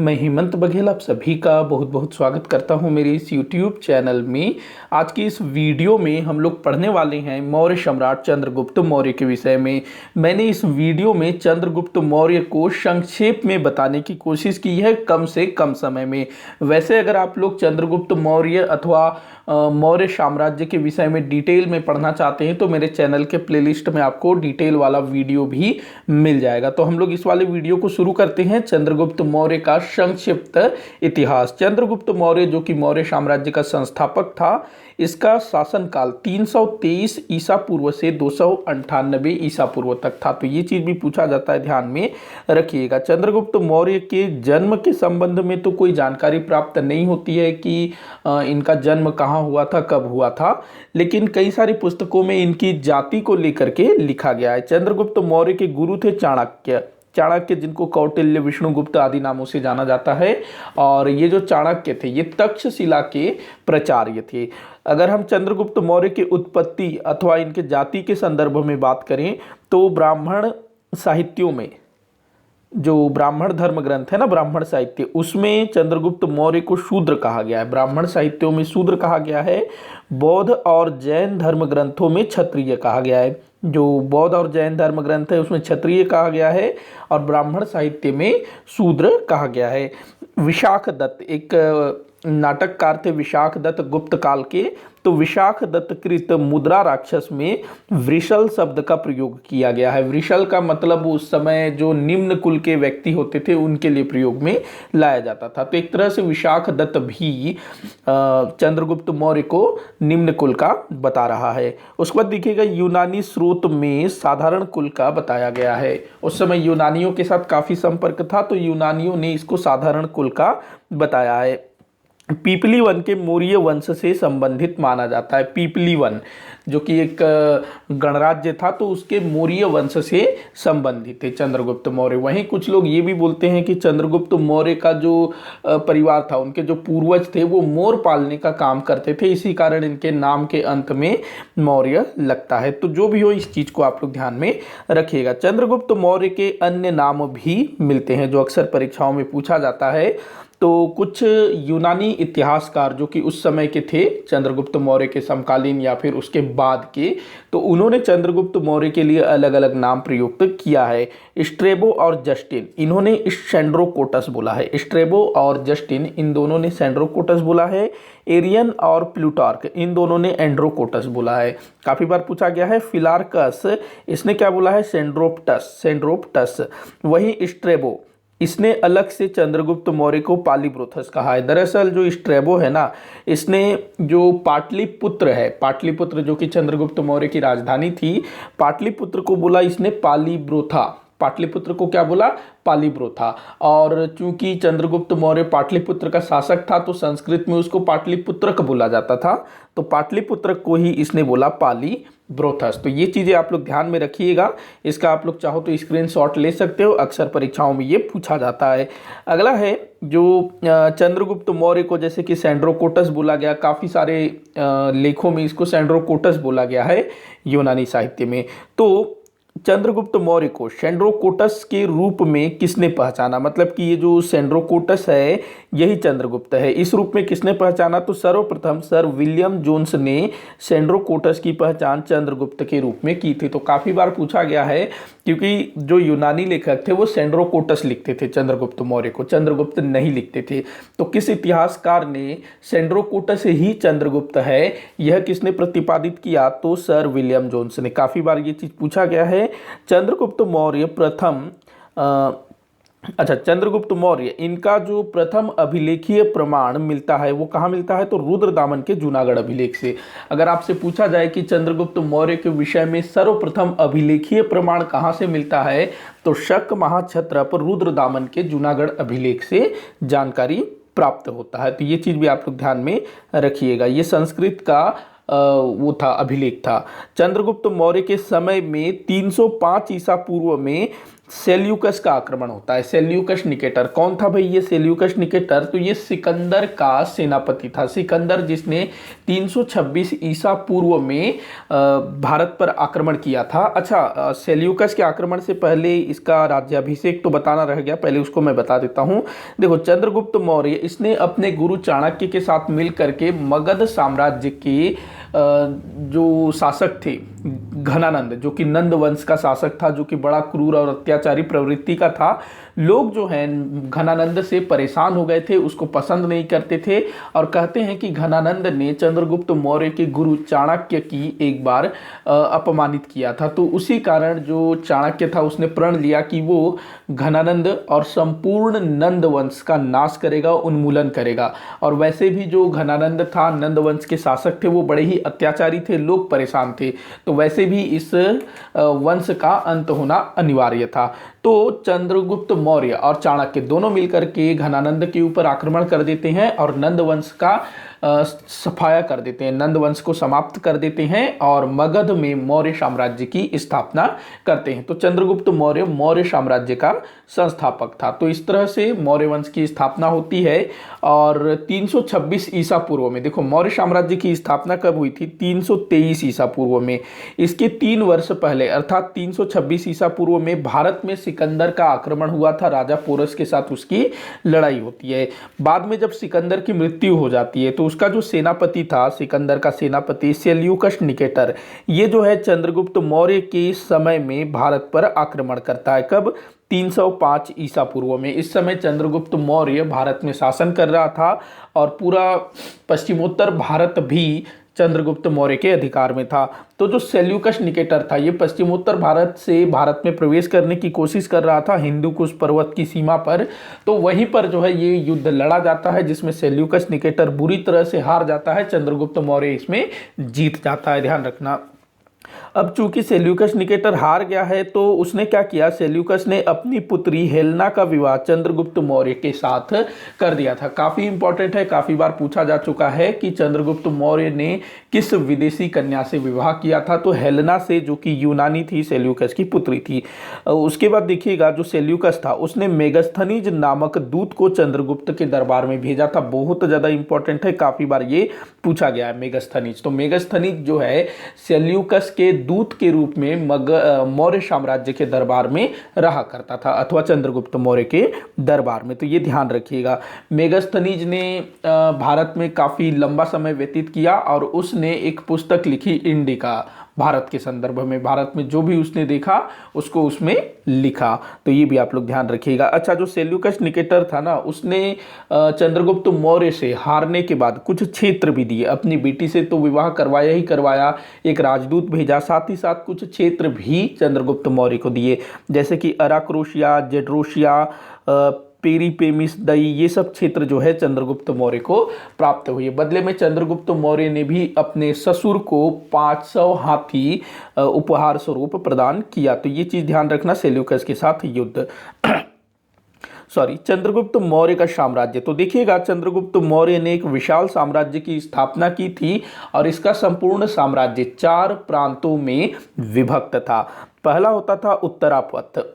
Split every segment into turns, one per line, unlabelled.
मैं हेमंत बघेल आप सभी का बहुत बहुत स्वागत करता हूं मेरे इस YouTube चैनल में। आज की इस वीडियो में हम लोग पढ़ने वाले हैं मौर्य सम्राट चंद्रगुप्त मौर्य के विषय में। मैंने इस वीडियो में चंद्रगुप्त मौर्य को संक्षेप में बताने की कोशिश की है, कम से कम समय में। वैसे अगर आप लोग चंद्रगुप्त मौर्य अथवा मौर्य साम्राज्य के विषय में डिटेल में पढ़ना चाहते हैं तो मेरे चैनल के प्लेलिस्ट में आपको डिटेल वाला वीडियो भी मिल जाएगा। तो हम लोग इस वाले वीडियो को शुरू करते हैं। चंद्रगुप्त मौर्य का संक्षिप्त इतिहास। चंद्रगुप्त मौर्य जो कि मौर्य साम्राज्य का संस्थापक था, इसका शासनकाल 323 ईसा पूर्व से 298 ईसा पूर्व तक था। तो ये चीज भी पूछा जाता है, ध्यान में रखिएगा। चंद्रगुप्त मौर्य के जन्म के संबंध में तो कोई जानकारी प्राप्त नहीं होती है कि इनका जन्म कहाँ हुआ था, कब हुआ था, लेकिन कई सारी पुस्तकों में इनकी जाति को लेकर के लिखा गया है। चंद्रगुप्त मौर्य के गुरु थे चाणक्य, जिनको कौटिल्य, विष्णुगुप्त आदि नामों से जाना जाता है। और ये जो चाणक्य थे ये तक्षशिला के प्राचार्य थे। अगर हम चंद्रगुप्त मौर्य की उत्पत्ति अथवा इनके जाति के संदर्भ में बात करें तो ब्राह्मण साहित्यों में, जो ब्राह्मण धर्म ग्रंथ है ना, ब्राह्मण साहित्य, उसमें चंद्रगुप्त मौर्य को शूद्र कहा गया है। ब्राह्मण साहित्यों में शूद्र कहा गया है। बौद्ध और जैन धर्म ग्रंथों में क्षत्रिय कहा गया है। जो बौद्ध और जैन धर्म ग्रंथ है उसमें क्षत्रिय कहा गया है और ब्राह्मण साहित्य में शूद्र कहा गया है। विशाख दत्त एक नाटककार थे, विशाख दत्त गुप्त काल के। तो विशाख दत्त कृत मुद्रा राक्षस में वृषल शब्द का प्रयोग किया गया है। वृषल का मतलब उस समय जो निम्न कुल के व्यक्ति होते थे उनके लिए प्रयोग में लाया जाता था। तो एक तरह से विशाख दत्त भी चंद्रगुप्त मौर्य को निम्न कुल का बता रहा है। उसके बाद देखिएगा यूनानी स्रोत में साधारण कुल का बताया गया है। उस समय यूनानियों के साथ काफी संपर्क था तो यूनानियों ने इसको साधारण कुल का बताया है। पीपली वन के मौर्य वंश से संबंधित माना जाता है। पीपली वन जो कि एक गणराज्य था तो उसके मौर्य वंश से संबंधित है चंद्रगुप्त मौर्य। वहीं कुछ लोग ये भी बोलते हैं कि चंद्रगुप्त मौर्य का जो परिवार था, उनके जो पूर्वज थे वो मोर पालने का काम करते थे, इसी कारण इनके नाम के अंत में मौर्य लगता है। तो जो भी हो इस चीज को आप लोग ध्यान में रखिएगा। चंद्रगुप्त मौर्य के अन्य नाम भी मिलते हैं जो अक्सर परीक्षाओं में पूछा जाता है। तो कुछ यूनानी इतिहासकार जो कि उस समय के थे, चंद्रगुप्त मौर्य के समकालीन या फिर उसके बाद के, तो उन्होंने चंद्रगुप्त मौर्य के लिए अलग अलग नाम प्रयुक्त किया है। स्ट्रेबो और जस्टिन, इन्होंने सेंड्रोकोटस बोला है। स्ट्रेबो और जस्टिन इन दोनों ने सेंड्रोकोटस बोला है। एरियन और प्लूटार्क इन दोनों ने एंड्रोकोटस बोला है। काफी बार पूछा गया है। फिलार्कस, इसने क्या बोला है? सेंड्रोप्टस। वही स्ट्रेबो, इसने अलग से चंद्रगुप्त मौर्य को पालीब्रोथस कहा है। दरअसल जो स्ट्रेबो है ना, इसने जो पाटलिपुत्र है, पाटलिपुत्र जो कि चंद्रगुप्त मौर्य की राजधानी थी, पाटलिपुत्र को बोला इसने पालीब्रोथा। पाटलिपुत्र को क्या बोला? पालीब्रोथा। और चूंकि चंद्रगुप्त मौर्य पाटलिपुत्र का शासक था तो संस्कृत में उसको पाटलिपुत्रक बोला जाता था, तो पाटलिपुत्रक को ही इसने बोला पालीब्रोथस। तो ये चीजें आप लोग ध्यान में रखिएगा। इसका आप लोग चाहो तो स्क्रीनशॉट ले सकते हो, अक्सर परीक्षाओं में ये पूछा जाता है। अगला है जो चंद्रगुप्त मौर्य को जैसे कि सेंड्रोकोटस बोला गया, काफी सारे लेखों में इसको सेंड्रोकोटस बोला गया है यूनानी साहित्य में। तो चंद्रगुप्त मौर्य को सेंड्रोकोटस के रूप में किसने पहचाना? मतलब कि ये जो सेंड्रोकोटस है यही चंद्रगुप्त है। इस रूप में किसने पहचाना? तो सर्वप्रथम सर विलियम जोन्स ने सेंड्रोकोटस की पहचान चंद्रगुप्त के रूप में की थी। तो काफी बार पूछा गया है क्योंकि जो यूनानी लेखक थे वो सेंड्रोकोटस लिखते थे, चंद्रगुप्त मौर्य को चंद्रगुप्त नहीं लिखते थे। तो किस इतिहासकार ने सेंड्रोकोटस ही चंद्रगुप्त है यह किसने प्रतिपादित किया? तो सर विलियम जोन्स ने। काफी बार ये चीज पूछा गया है। चंद्रगुप्त मौर्य चंद्रगुप्त मौर्य, इनका जो प्रथम अभिलेखीय प्रमाण मिलता है वो कहाँ मिलता है? तो रुद्रदामन के जूनागढ़ अभिलेख से। अगर आपसे पूछा जाए कि चंद्रगुप्त मौर्य के विषय में सर्वप्रथम अभिलेखीय प्रमाण कहाँ से मिलता है, तो शक महाक्षत्र पर रुद्रदामन के जूनागढ़ अभिलेख से जानकारी प्राप्त होता है। तो ये चीज भी आप लोग ध्यान में रखिएगा। ये संस्कृत का वो था, अभिलेख था। चंद्रगुप्त मौर्य के समय में 305 ईसा पूर्व में सेल्यूकस का आक्रमण होता है। सेल्यूकस निकेटर कौन था भाई? ये सेल्यूकस निकेटर तो ये सिकंदर का सेनापति था। सिकंदर जिसने 326 ईसा पूर्व में भारत पर आक्रमण किया था। अच्छा, सेल्यूकस के आक्रमण से पहले इसका राज्याभिषेक तो बताना रह गया, पहले उसको मैं बता देता हूँ। देखो, चंद्रगुप्त मौर्य इसने अपने गुरु चाणक्य के साथ मिल करके मगध साम्राज्य के जो शासक थे घनानंद, जो कि नंद वंश का शासक था, जो कि बड़ा क्रूर और अत्याचारी प्रवृत्ति का था। लोग जो हैं घनानंद से परेशान हो गए थे, उसको पसंद नहीं करते थे और कहते हैं कि घनानंद ने चंद्रगुप्त मौर्य के गुरु चाणक्य की एक बार अपमानित किया था। तो उसी कारण जो चाणक्य था उसने प्रण लिया कि वो घनानंद और संपूर्ण नंद वंश का नाश करेगा, उन्मूलन करेगा। और वैसे भी जो घनानंद था, नंद वंश के शासक थे, वो बड़े ही अत्याचारी थे, लोग परेशान थे, तो वैसे भी इस वंश का अंत होना अनिवार्य था। तो चंद्रगुप्त मौर्य और चाणक्य दोनों मिलकर के घनानंद के ऊपर आक्रमण कर देते हैं और नंद वंश का सफाया कर देते हैं, नंद वंश को समाप्त कर देते हैं और मगध में मौर्य साम्राज्य की स्थापना करते हैं। तो चंद्रगुप्त मौर्य मौर्य साम्राज्य का संस्थापक था। तो इस तरह से मौर्य वंश की स्थापना होती है। और 326 ईसा पूर्व में, देखो मौर्य साम्राज्य की स्थापना कब हुई थी? 323 ईसा पूर्व में। इसके 3 वर्ष पहले अर्थात 326 ईसा पूर्व में भारत में सिकंदर का आक्रमण हुआ था, राजा पोरस के साथ उसकी लड़ाई होती है। बाद में जब सिकंदर की मृत्यु हो जाती है तो उसका जो सेनापति था, सिकंदर का सेनापति सेल्यूकस निकेटर, ये जो है चंद्रगुप्त मौर्य के समय में भारत पर आक्रमण करता है। कब? 305 ईसा पूर्व में। इस समय चंद्रगुप्त मौर्य भारत में शासन कर रहा था और पूरा पश्चिमोत्तर भारत भी चंद्रगुप्त मौर्य के अधिकार में था। तो जो सेल्यूकस निकेटर था, ये पश्चिमोत्तर भारत से भारत में प्रवेश करने की कोशिश कर रहा था हिंदुकुश पर्वत की सीमा पर। तो वहीं पर जो है ये युद्ध लड़ा जाता है, जिसमें सेल्यूकस निकेटर बुरी तरह से हार जाता है, चंद्रगुप्त मौर्य इसमें जीत जाता है, ध्यान रखना। अब चूंकि सेल्यूकस निकेटर हार गया है तो उसने क्या किया? सेल्यूकस ने अपनी पुत्री हेलेना का विवाह चंद्रगुप्त मौर्य के साथ कर दिया था। काफी इंपॉर्टेंट है, काफी बार पूछा जा चुका है कि चंद्रगुप्त मौर्य ने किस विदेशी कन्या से विवाह किया था? तो हेलेना से, जो कि यूनानी थी, सेल्यूकस की पुत्री थी। उसके बाद देखिएगा, जो सेल्यूकस था उसने मेगस्थनीज नामक दूत को चंद्रगुप्त के दरबार में भेजा था। बहुत ज्यादा इंपॉर्टेंट है, काफी बार ये पूछा गया है मेगस्थनीज। तो मेगस्थनीज जो है सेल्यूकस के दूत के रूप में मौर्य साम्राज्य के दरबार में रहा करता था, अथवा चंद्रगुप्त मौर्य के दरबार में। तो ये ध्यान रखिएगा। मेगस्थनीज ने भारत में काफी लंबा समय व्यतीत किया और उसने एक पुस्तक लिखी इंडिका, भारत के संदर्भ में, भारत में जो भी उसने देखा उसको उसमें लिखा। तो ये भी आप लोग ध्यान रखिएगा। अच्छा, जो सेल्यूकस निकेटर था ना, उसने चंद्रगुप्त मौर्य से हारने के बाद कुछ क्षेत्र भी दिए। अपनी बेटी से तो विवाह करवाया ही करवाया, एक राजदूत भेजा, साथ ही साथ कुछ क्षेत्र भी चंद्रगुप्त मौर्य को दिए, जैसे कि अराक्रोशिया, जेड्रोशिया, पेरीपेमिस दई, ये सब क्षेत्र जो है चंद्रगुप्त मौर्य को प्राप्त हुए। बदले में चंद्रगुप्त मौर्य ने भी अपने ससुर को 500 हाथी उपहार स्वरूप प्रदान किया। तो ये चीज ध्यान रखना, सेल्यूकस के साथ युद्ध चंद्रगुप्त मौर्य का साम्राज्य। तो देखिएगा, चंद्रगुप्त मौर्य ने एक विशाल साम्राज्य की स्थापना की थी और इसका संपूर्ण साम्राज्य 4 प्रांतों में विभक्त था। पहला होता था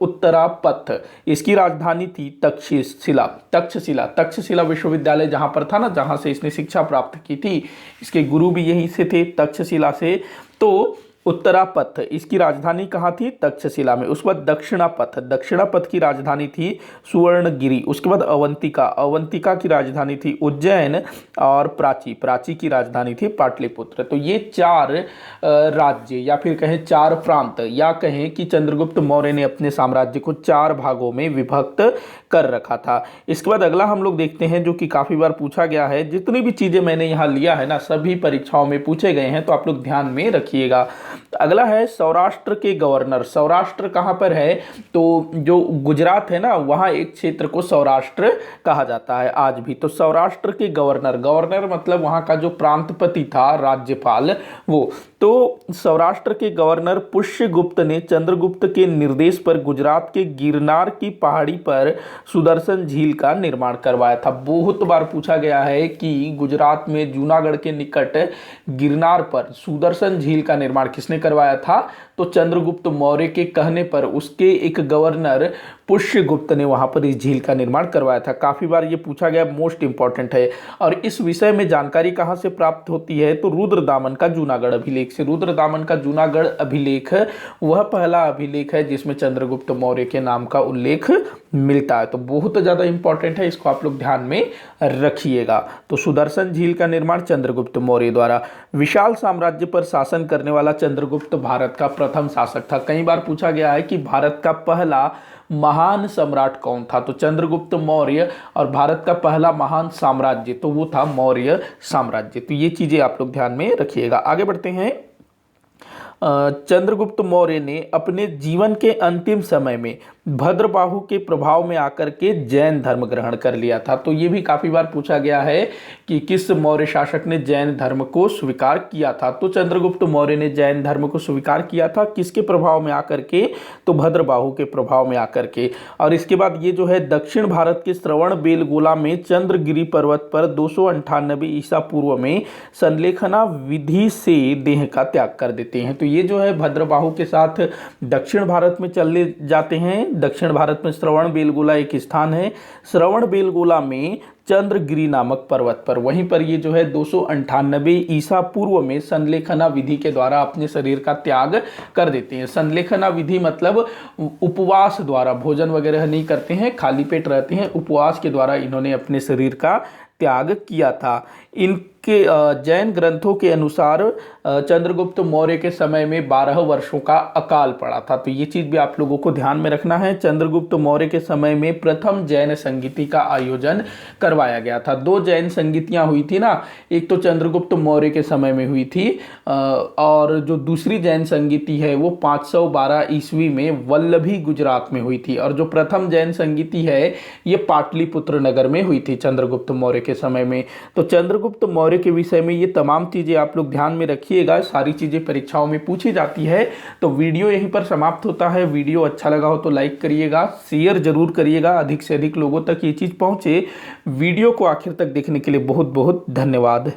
उत्तरापथ, इसकी राजधानी थी तक्षशिला विश्वविद्यालय जहां पर था ना, जहां से इसने शिक्षा प्राप्त की थी, इसके गुरु भी यहीं से थे, तक्षशिला से। तो उत्तरापथ, इसकी राजधानी कहाँ थी? तक्षशिला में। उसके बाद दक्षिणापथ की राजधानी थी सुवर्णगिरी। उसके बाद अवंतिका की राजधानी थी उज्जैन और प्राची की राजधानी थी पाटलिपुत्र। तो ये 4 राज्य, या फिर कहें 4 प्रांत, या कहें कि चंद्रगुप्त मौर्य ने अपने साम्राज्य को 4 भागों में विभक्त कर रखा था। इसके बाद अगला हम लोग देखते हैं, जो कि काफी बार पूछा गया है। जितनी भी चीजें मैंने यहाँ लिया है ना, सभी परीक्षाओं में पूछे गए हैं, तो आप लोग ध्यान में रखिएगा। अगला है सौराष्ट्र के गवर्नर। सौराष्ट्र कहां पर है? तो जो गुजरात है ना, वहां एक क्षेत्र को सौराष्ट्र कहा जाता है आज भी। तो सौराष्ट्र के गवर्नर मतलब वहां का जो प्रांतपति था, राज्यपाल, वो। तो सौराष्ट्र के गवर्नर पुष्यगुप्त ने चंद्रगुप्त के निर्देश पर गुजरात के गिरनार की पहाड़ी पर सुदर्शन झील का निर्माण करवाया था। बहुत बार पूछा गया है कि गुजरात में जूनागढ़ के निकट गिरनार पर सुदर्शन झील का निर्माण किसने करवाया था? तो चंद्रगुप्त मौर्य के कहने पर उसके एक गवर्नर पुष्यगुप्त ने वहां पर इस झील का निर्माण करवाया था। काफी बार ये पूछा गया, मोस्ट इंपॉर्टेंट है। और इस विषय में जानकारी कहां से प्राप्त होती है? तो रुद्रदामन का जूनागढ़ अभिलेख से। रुद्रदामन का जूनागढ़ अभिलेख वह पहला अभिलेख है जिसमें चंद्रगुप्त मौर्य के नाम का उल्लेख मिलता है। तो बहुत ज्यादा इंपॉर्टेंट है, इसको आप लोग ध्यान में रखिएगा। तो सुदर्शन झील का निर्माण चंद्रगुप्त मौर्य द्वारा। विशाल साम्राज्य पर शासन करने वाला चंद्रगुप्त भारत का प्रथम शासक था। कई बार पूछा गया है कि भारत का पहला महान सम्राट कौन था? तो चंद्रगुप्त मौर्य। और भारत का पहला महान साम्राज्य तो वो था मौर्य साम्राज्य। तो ये चीजें आप लोग ध्यान में रखिएगा। आगे बढ़ते हैं। चंद्रगुप्त मौर्य ने अपने जीवन के अंतिम समय में भद्रबाहु के प्रभाव में आकर के जैन धर्म ग्रहण कर लिया था। तो ये भी काफी बार पूछा गया है कि किस मौर्य शासक ने जैन धर्म को स्वीकार किया था? तो चंद्रगुप्त मौर्य ने जैन धर्म को स्वीकार किया था। किसके प्रभाव में आकर के? तो भद्रबाहु के प्रभाव में आकर के। और इसके बाद ये जो है दक्षिण भारत के श्रवण बेलगोला में चंद्रगिरी पर्वत पर 298 ईसा पूर्व में संलेखना विधि से देह का त्याग कर देते हैं। तो ये जो है भद्रबाहु के साथ दक्षिण भारत में चले जाते हैं। दक्षिण भारत में श्रवण बेलगोला एक स्थान है। श्रवण बेलगोला में चंद्रगिरी नामक पर्वत पर, वहीं पर ये जो है 298 ईसा पूर्व में संलेखना विधि के द्वारा अपने शरीर का त्याग कर देते हैं। संलेखना विधि मतलब उपवास द्वारा, भोजन वगैरह नहीं करते हैं, खाली पेट रहते हैं। उपवास के द्वारा इन्होंने अपने शरीर का त्याग किया था। इनके जैन ग्रंथों के अनुसार चंद्रगुप्त मौर्य के समय में 12 वर्षों का अकाल पड़ा था। तो ये चीज भी आप लोगों को ध्यान में रखना है। चंद्रगुप्त मौर्य के समय में प्रथम जैन संगीति का आयोजन करवाया गया था। 2 जैन संगीतियां हुई थी ना, एक तो चंद्रगुप्त मौर्य के समय में हुई थी और जो दूसरी जैन संगीति है वो 512 ईस्वी में वल्लभी गुजरात में हुई थी। और जो प्रथम जैन संगीति है ये पाटलिपुत्र नगर में हुई थी चंद्रगुप्त मौर्य के समय में। तो चंद्रगुप्त मौर्य के विषय में ये तमाम चीजें आप लोग ध्यान में रखिएगा। सारी चीजें परीक्षाओं में पूछी जाती है। तो वीडियो यहीं पर समाप्त होता है। वीडियो अच्छा लगा हो तो लाइक करिएगा, शेयर जरूर करिएगा, अधिक से अधिक लोगों तक ये चीज पहुंचे। वीडियो को आखिर तक देखने के लिए बहुत बहुत धन्यवाद।